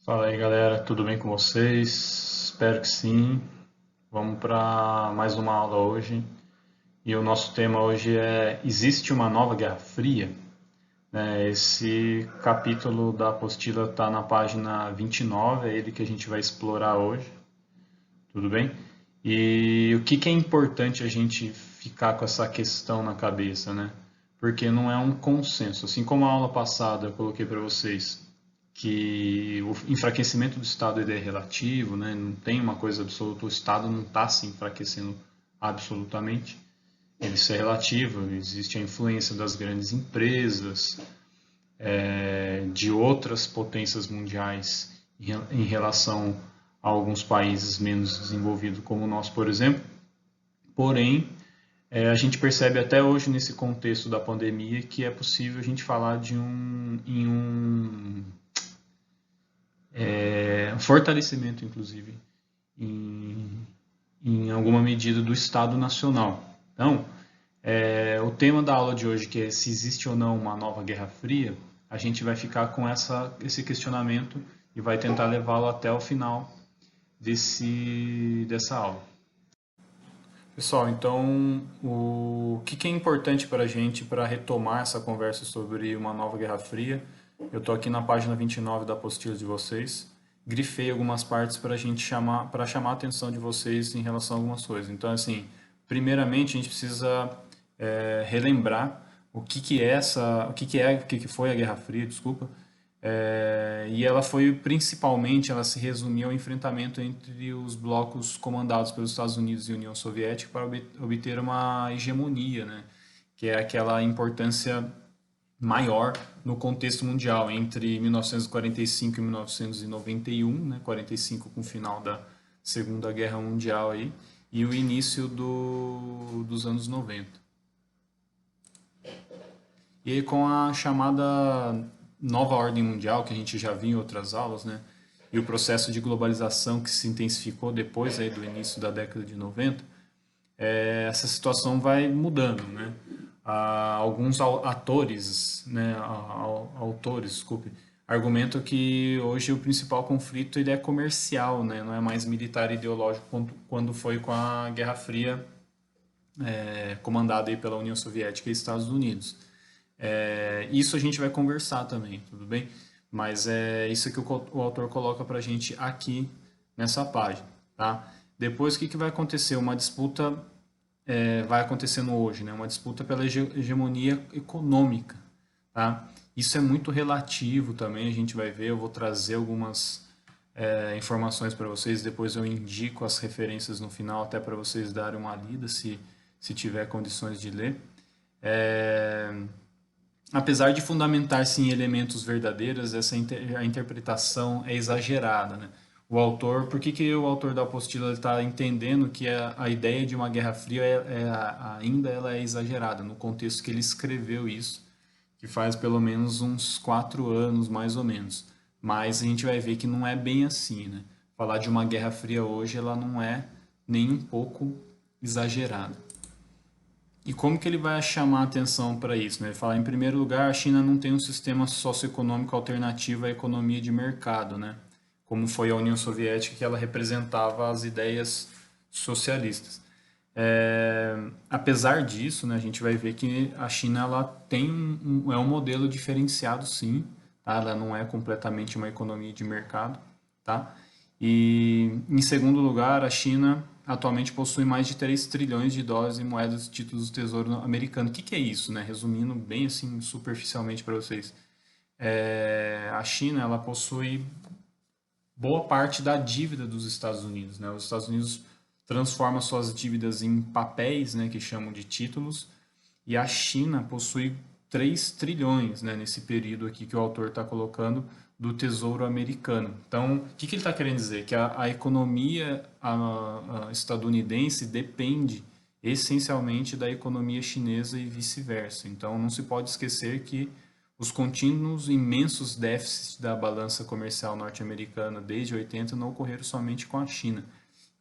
Fala aí, galera, tudo bem com vocês? Espero que sim. Vamos para mais uma aula hoje. E o nosso tema hoje é: existe uma nova Guerra Fria? Esse capítulo da apostila está na página 29, é ele que a gente vai explorar hoje, tudo bem? E o que é importante a gente ficar com essa questão na cabeça, né? Porque não é um consenso. Assim como a aula passada eu coloquei para vocês que o enfraquecimento do Estado ele é relativo, né? Não tem uma coisa absoluta, o Estado não está se enfraquecendo absolutamente, ele é relativo, existe a influência das grandes empresas, de outras potências mundiais em relação a alguns países menos desenvolvidos como o nosso, por exemplo. Porém, a gente percebe até hoje nesse contexto da pandemia que é possível a gente falar um fortalecimento, inclusive, em, em alguma medida do Estado Nacional. Então, o tema da aula de hoje, que é se existe ou não uma nova Guerra Fria, a gente vai ficar com esse questionamento e vai tentar levá-lo até o final dessa aula. Pessoal, então o que é importante para a gente para retomar essa conversa sobre uma nova Guerra Fria? Eu estou aqui na página 29 da apostila de vocês. Grifei algumas partes para para chamar a atenção de vocês em relação a algumas coisas. Então, assim, primeiramente a gente precisa relembrar o que foi a Guerra Fria, desculpa, e ela foi principalmente, ela se resumiu ao enfrentamento entre os blocos comandados pelos Estados Unidos e União Soviética para obter uma hegemonia, né? Que é aquela importância maior no contexto mundial entre 1945 e 1991, né? 45 com o final da Segunda Guerra Mundial aí, e o início dos anos 90. E aí, com a chamada nova ordem mundial, que a gente já viu em outras aulas, né? E o processo de globalização que se intensificou depois aí do início da década de 90, essa situação vai mudando, né? Alguns atores, né, autores, desculpe, argumentam que hoje o principal conflito ele é comercial, né? Não é mais militar e ideológico quando foi com a Guerra Fria, comandada aí pela União Soviética e Estados Unidos. Isso a gente vai conversar também, tudo bem? Mas é isso que o autor coloca para a gente aqui nessa página, tá? Depois, o que vai acontecer? Uma disputa vai acontecendo hoje, né? Uma disputa pela hegemonia econômica, tá? Isso é muito relativo também, a gente vai ver, eu vou trazer algumas informações para vocês, depois eu indico as referências no final, até para vocês darem uma lida, se tiver condições de ler. É, Apesar de fundamentar-se em elementos verdadeiros, a interpretação é exagerada, né? O autor, por que o autor da apostila está entendendo que a ideia de uma guerra fria ainda ela é exagerada no contexto que ele escreveu isso, que faz pelo menos uns 4 anos mais ou menos. Mas a gente vai ver que não é bem assim, né? Falar de uma guerra fria hoje ela não é nem um pouco exagerada. E como que ele vai chamar a atenção para isso? Né? Ele fala, em primeiro lugar, a China não tem um sistema socioeconômico alternativo à economia de mercado, né? Como foi a União Soviética, que ela representava as ideias socialistas. Apesar disso, né, a gente vai ver que a China ela tem é um modelo diferenciado, sim. Tá? Ela não é completamente uma economia de mercado. Tá? E, em segundo lugar, a China atualmente possui mais de 3 trilhões de dólares em moedas e títulos do Tesouro americano. O que é isso? Né? Resumindo bem assim, superficialmente para vocês. A China ela possui boa parte da dívida dos Estados Unidos. Né? Os Estados Unidos transforma suas dívidas em papéis, né, que chamam de títulos, e a China possui 3 trilhões, né, nesse período aqui que o autor está colocando do Tesouro Americano. Então, o que ele está querendo dizer? Que a economia estadunidense depende essencialmente da economia chinesa e vice-versa. Então, não se pode esquecer que os contínuos imensos déficits da balança comercial norte-americana desde 80 não ocorreram somente com a China.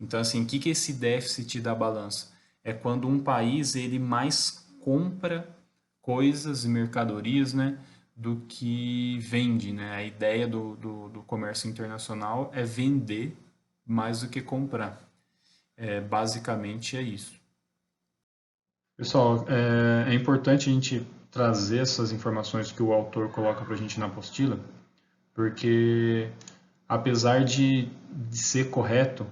Então, assim, o que é esse déficit da balança? É quando um país ele mais compra coisas e mercadorias, né, do que vende, né? A ideia do comércio internacional é vender mais do que comprar. Basicamente é isso. Pessoal, é importante a gente trazer essas informações que o autor coloca para a gente na apostila, porque apesar de ser correto,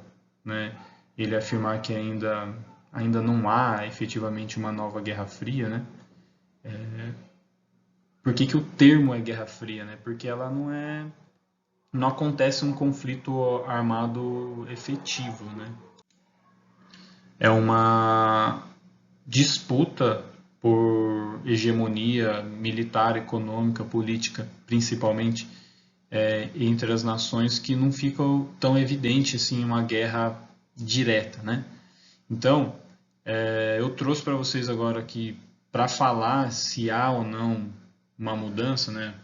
né, ele afirmar que ainda não há efetivamente uma nova Guerra Fria, né? Por que, que o termo é Guerra Fria, né? Porque ela não acontece um conflito armado efetivo, né? É uma disputa por hegemonia militar, econômica, política, principalmente, entre as nações que não fica tão evidente assim uma guerra direta, né? Então, eu trouxe para vocês agora aqui para falar se há ou não uma mudança, né,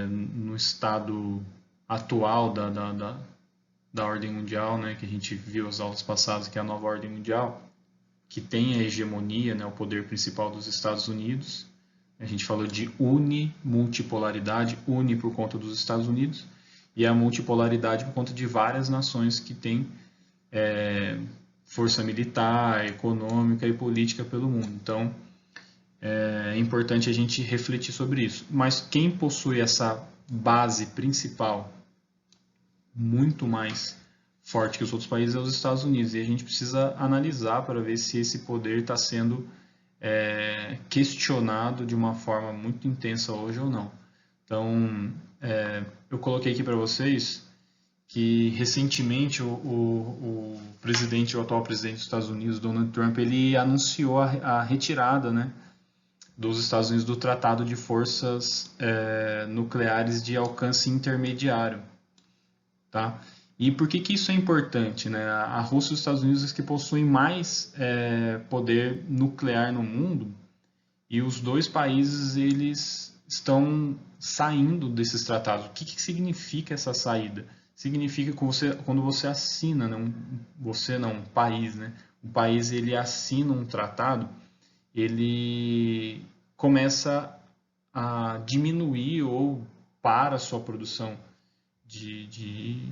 no estado atual da ordem mundial, né, que a gente viu as aulas passadas, que é a nova ordem mundial, que tem a hegemonia, né, o poder principal dos Estados Unidos. A gente falou de unimultipolaridade, uni por conta dos Estados Unidos, e a multipolaridade por conta de várias nações que têm força militar, econômica e política pelo mundo. Então, é importante a gente refletir sobre isso. Mas quem possui essa base principal muito mais forte que os outros países é os Estados Unidos. E a gente precisa analisar para ver se esse poder está sendo questionado de uma forma muito intensa hoje ou não. Então, eu coloquei aqui para vocês que recentemente o presidente, o atual presidente dos Estados Unidos, Donald Trump, ele anunciou a retirada, né, dos Estados Unidos do Tratado de Forças Nucleares de Alcance Intermediário, tá? E por que que isso é importante, né? A Rússia e os Estados Unidos que possuem mais poder nuclear no mundo e os dois países eles estão saindo desses tratados. O que que significa essa saída? Significa que quando você assina, né, você não, um país, né? Um país ele assina um tratado, ele começa a diminuir ou para a sua produção de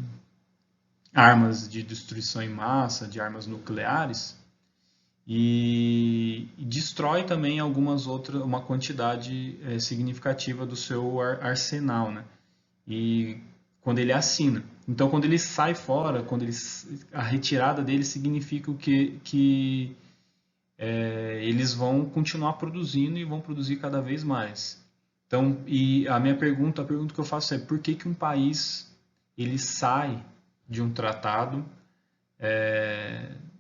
armas de destruição em massa, de armas nucleares, e destrói também algumas outras, uma quantidade significativa do seu arsenal, né? E quando ele assina. Então, quando ele sai fora, a retirada dele significa o que eles vão continuar produzindo e vão produzir cada vez mais. Então, e a pergunta que eu faço é por que que um país ele sai de um tratado,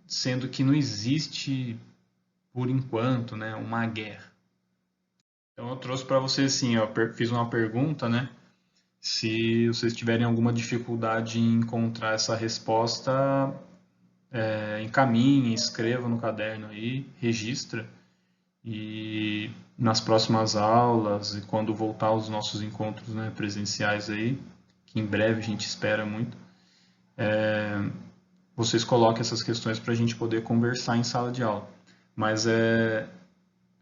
sendo que não existe por enquanto, né, uma guerra? Então eu trouxe para vocês assim, ó, fiz uma pergunta, né? Se vocês tiverem alguma dificuldade em encontrar essa resposta, encaminhe, escreva no caderno aí, registra. E nas próximas aulas, e quando voltar aos nossos encontros, né, presenciais aí, que em breve a gente espera muito, vocês coloquem essas questões para a gente poder conversar em sala de aula. Mas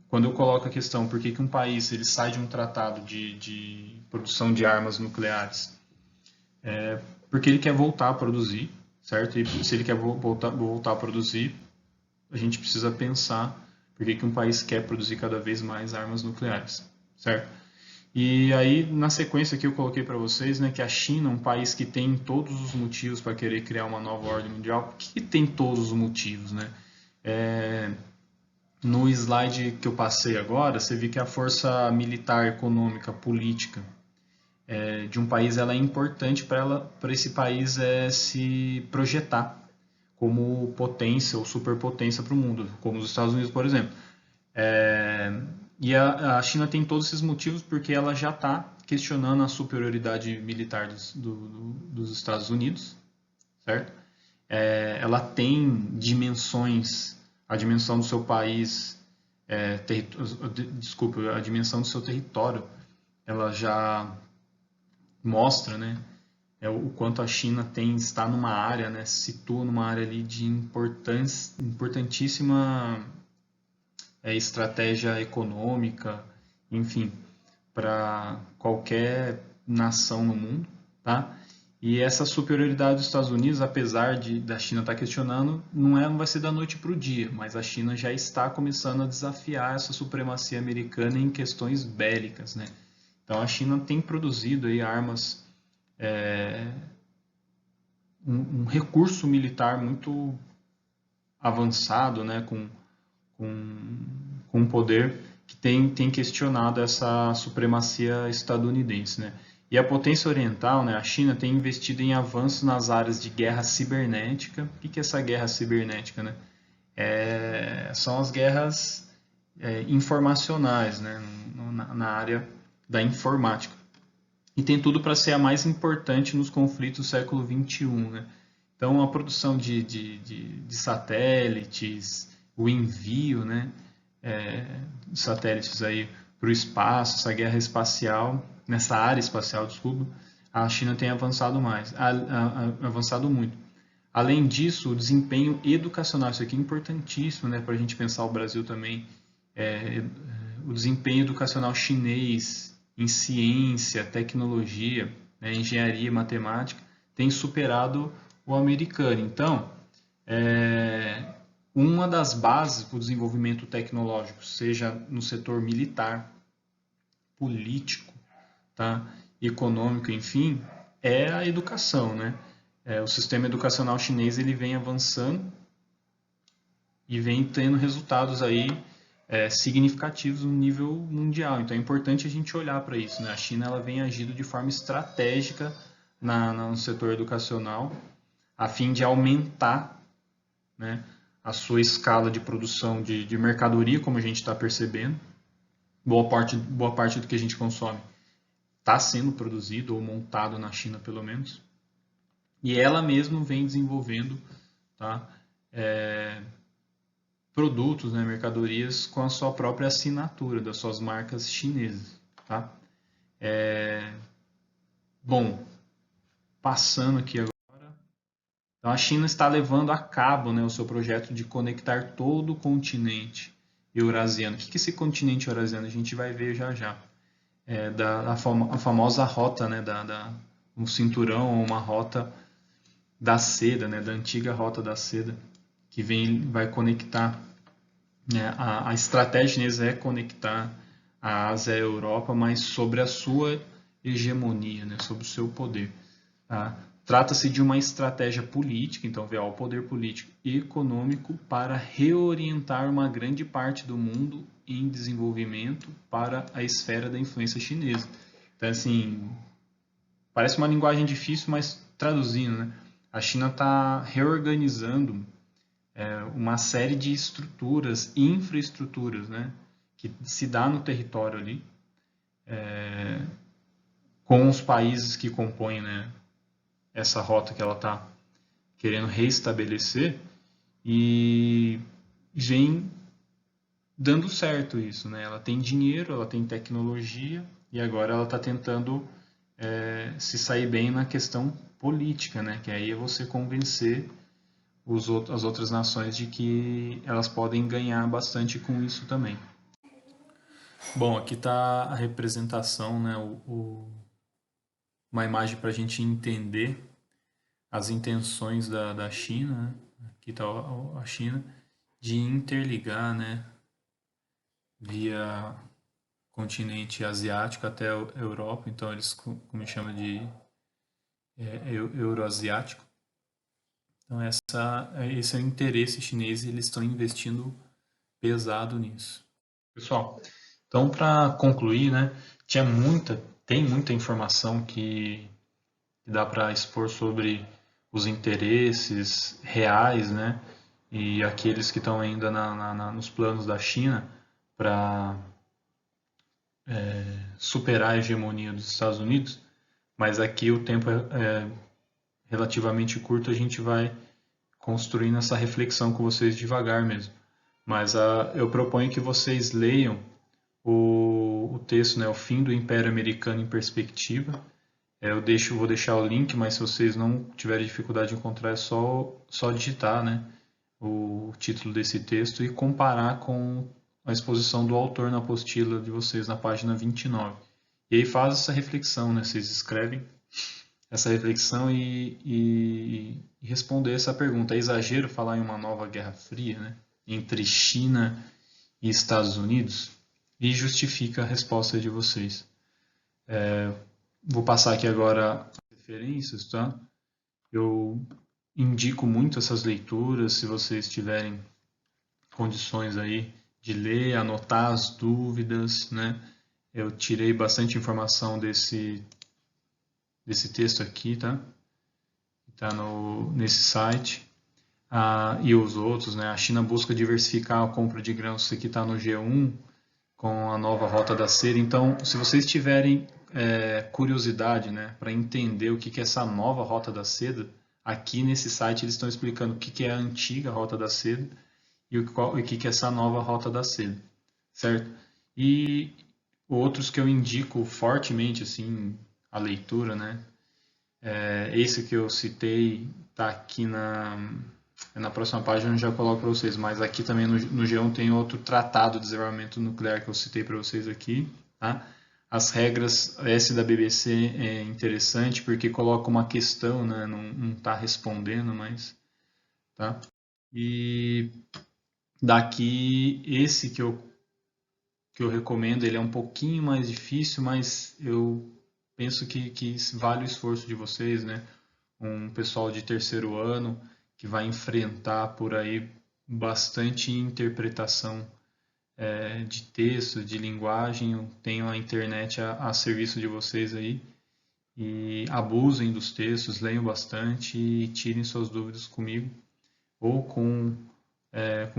quando eu coloco a questão por que, que um país ele sai de um tratado de produção de armas nucleares, porque ele quer voltar a produzir, certo? E se ele quer voltar a produzir, a gente precisa pensar por que, que um país quer produzir cada vez mais armas nucleares, certo? E aí, na sequência que eu coloquei para vocês, né, que a China, um país que tem todos os motivos para querer criar uma nova ordem mundial, por que tem todos os motivos, né? No slide que eu passei agora, você vê que a força militar, econômica, política de um país ela é importante para esse país se projetar como potência ou superpotência para o mundo, como os Estados Unidos, por exemplo. E a China tem todos esses motivos porque ela já está questionando a superioridade militar dos Estados Unidos, certo? Ela tem dimensões, a dimensão do seu país, desculpa, a dimensão do seu território, ela já mostra, né, o quanto a China está numa área, né, se situa numa área ali de importantíssima estratégia econômica, enfim. para qualquer nação no mundo, tá? E essa superioridade dos Estados Unidos, apesar da China estar questionando, não vai ser da noite para o dia, mas a China já está começando a desafiar essa supremacia americana em questões bélicas, né? Então a China tem produzido aí armas, um recurso militar muito avançado, né? Com um poder que tem questionado essa supremacia estadunidense, né? E a potência oriental, né, a China, tem investido em avanços nas áreas de guerra cibernética. O que é essa guerra cibernética, né? São as guerras informacionais, né, na área da informática. E tem tudo para ser a mais importante nos conflitos do século XXI, né? Então, a produção de satélites, o envio, né, de satélites aí para o espaço, essa guerra espacial, nessa área espacial, desculpa, a China tem avançado avançado muito. Além disso, o desempenho educacional, isso aqui é importantíssimo, né, para a gente pensar o Brasil também, o desempenho educacional chinês em ciência, tecnologia, né, engenharia, matemática, tem superado o americano. Então, uma das bases para o desenvolvimento tecnológico, seja no setor militar, político, tá, econômico, enfim, é a educação, né? O sistema educacional chinês ele vem avançando e vem tendo resultados aí significativos no nível mundial. Então é importante a gente olhar para isso, né? A China ela vem agindo de forma estratégica no setor educacional a fim de aumentar, né, a sua escala de produção de mercadoria, como a gente está percebendo. Boa parte do que a gente consome está sendo produzido ou montado na China, pelo menos. E ela mesma vem desenvolvendo, tá, produtos, né, mercadorias com a sua própria assinatura, das suas marcas chinesas. Tá? Bom, passando aqui agora. Então, a China está levando a cabo, né, o seu projeto de conectar todo o continente eurasiano. O que é esse continente eurasiano? A gente vai ver já já. A famosa rota, né, um cinturão ou uma rota da seda, né, da antiga rota da seda, que vai conectar, né, a estratégia chinesa é conectar a Ásia à Europa, mas sobre a sua hegemonia, né, sobre o seu poder. Tá? Trata-se de uma estratégia política, então vê o poder político e econômico para reorientar uma grande parte do mundo em desenvolvimento para a esfera da influência chinesa. Então, assim, parece uma linguagem difícil, mas traduzindo, né? A China está reorganizando uma série de estruturas, infraestruturas, né, que se dá no território ali, com os países que compõem, né, essa rota que ela está querendo reestabelecer, e vem dando certo isso, né? Ela tem dinheiro, ela tem tecnologia e agora ela está tentando se sair bem na questão política, né? Que aí é você convencer as outras nações de que elas podem ganhar bastante com isso também. Bom, aqui está a representação, né? Uma imagem para a gente entender as intenções da China, né? Aqui está a China, de interligar, né, via continente asiático até a Europa, então eles como chama de euroasiático. Então esse é o interesse chinês e eles estão investindo pesado nisso. Pessoal, então para concluir, né, tem muita informação que dá para expor sobre os interesses reais, né, e aqueles que estão ainda nos planos da China para superar a hegemonia dos Estados Unidos, mas aqui o tempo é relativamente curto, a gente vai construindo essa reflexão com vocês devagar mesmo. Mas eu proponho que vocês leiam o texto, né, O Fim do Império Americano em Perspectiva. Vou deixar o link, mas se vocês não tiverem dificuldade de encontrar, é só digitar, né, o título desse texto e comparar com a exposição do autor na apostila de vocês na página 29. E aí faz essa reflexão, né? Vocês escrevem essa reflexão e responder essa pergunta. É exagero falar em uma nova Guerra Fria, né? Entre China e Estados Unidos? E justifica a resposta de vocês. Vou passar aqui agora as referências, tá? Eu indico muito essas leituras, se vocês tiverem condições aí de ler, anotar as dúvidas, né? Eu tirei bastante informação desse texto aqui, tá? Tá nesse site. E os outros, né? A China busca diversificar a compra de grãos, isso aqui está no G1, com a nova Rota da Seda. Então, se vocês tiverem curiosidade, né, para entender o que é essa nova Rota da Seda, aqui nesse site eles estão explicando o que é a antiga Rota da Seda e o que é essa nova Rota da Seda, certo? E outros que eu indico fortemente, assim, a leitura, né? Esse que eu citei está aqui na próxima página, eu já coloco para vocês, mas aqui também no G1 tem outro tratado de desarmamento nuclear que eu citei para vocês aqui, tá? As regras, esse da BBC é interessante porque coloca uma questão, né? Não está respondendo, mas, tá? E daqui, esse que eu recomendo, ele é um pouquinho mais difícil, mas eu penso que vale o esforço de vocês, né? Um pessoal de terceiro ano que vai enfrentar por aí bastante interpretação de texto, de linguagem. Eu tenho a internet a serviço de vocês aí e abusem dos textos, leiam bastante e tirem suas dúvidas comigo ou com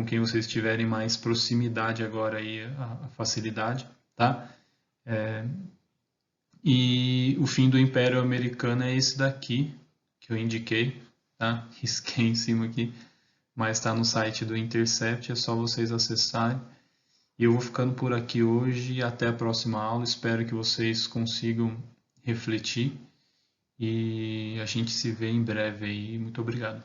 quem vocês tiverem mais proximidade agora aí, a facilidade, tá? E o fim do Império Americano é esse daqui, que eu indiquei, tá? Risquei em cima aqui, mas está no site do Intercept, é só vocês acessarem. E eu vou ficando por aqui hoje, até a próxima aula, espero que vocês consigam refletir e a gente se vê em breve aí. Muito obrigado.